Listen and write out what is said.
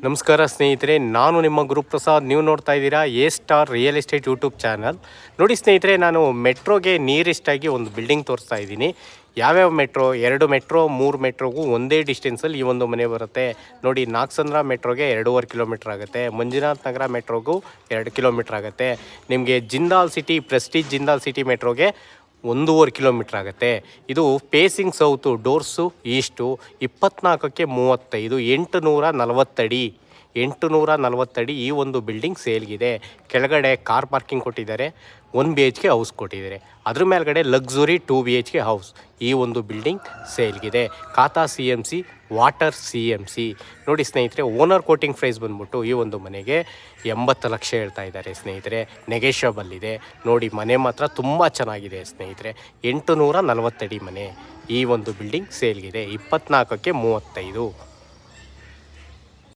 ನಮಸ್ಕಾರ ಸ್ನೇಹಿತರೆ, ನಾನು ನಿಮ್ಮ ಗುರುಪ್ರಸಾದ್. ನೀವು ನೋಡ್ತಾ ಇದ್ದೀರಾ A star real estate YouTube channel. ನೋಡಿ ಸ್ನೇಹಿತರೆ, ನಾನು ಮೆಟ್ರೋಗೆ ನಿಯರೆಸ್ಟಾಗಿ ಒಂದು ಬಿಲ್ಡಿಂಗ್ ತೋರಿಸ್ತಾ ಇದ್ದೀನಿ. ಯಾವ್ಯಾವ ಮೆಟ್ರೋ, 2 ಮೆಟ್ರೋ 3 ಮೆಟ್ರೋಗೂ ಒಂದೇ ಡಿಸ್ಟೆನ್ಸಲ್ಲಿ ಈ ಒಂದು ಮನೆ ಬರುತ್ತೆ. ನೋಡಿ, ನಾಗಸಂದ್ರ ಮೆಟ್ರೋಗೆ 2.5 ಕಿಲೋಮೀಟ್ರ್ ಆಗುತ್ತೆ. ಮಂಜುನಾಥ್ ನಗರ ಮೆಟ್ರೋಗೂ 2 ಕಿಲೋಮೀಟ್ರ್ ಆಗುತ್ತೆ. ನಿಮಗೆ Jindal city, Prestige Jindal city ಮೆಟ್ರೋಗೆ 1.5 ಕಿಲೋಮೀಟ್ರ್ ಆಗುತ್ತೆ. ಇದು ಫೇಸಿಂಗ್ ಸೌತು, ಡೋರ್ಸು ಈಸ್ಟು. 24ಕ್ಕೆ 35, 840 ಅಡಿ. 840 ಅಡಿ ಈ ಒಂದು ಬಿಲ್ಡಿಂಗ್ ಸೇಲ್ಗಿದೆ. ಕೆಳಗಡೆ ಕಾರ್ ಪಾರ್ಕಿಂಗ್ ಕೊಟ್ಟಿದ್ದಾರೆ, 1 BHK ಹೌಸ್ ಕೊಟ್ಟಿದ್ದಾರೆ. ಅದ್ರ ಮೇಲ್ಗಡೆ ಲಕ್ಸುರಿ 2 BHK ಹೌಸ್. ಈ ಒಂದು ಬಿಲ್ಡಿಂಗ್ ಸೇಲ್ಗಿದೆ. ಖಾತಾ CMC, ವಾಟರ್ CMC. ನೋಡಿ ಸ್ನೇಹಿತರೆ, ಓನರ್ ಕೋಟಿಂಗ್ ಪ್ರೈಸ್ ಬಂದ್ಬಿಟ್ಟು ಈ ಒಂದು ಮನೆಗೆ 80 ಲಕ್ಷ ಹೇಳ್ತಾ ಇದ್ದಾರೆ ಸ್ನೇಹಿತರೆ. ನೆಗೆಷಬಲ್ ಇದೆ. ನೋಡಿ, ಮನೆ ಮಾತ್ರ ತುಂಬ ಚೆನ್ನಾಗಿದೆ ಸ್ನೇಹಿತರೆ. 840 ಅಡಿ ಮನೆ. ಈ ಒಂದು ಬಿಲ್ಡಿಂಗ್ ಸೇಲ್ಗಿದೆ. 24ಕ್ಕೆ 35.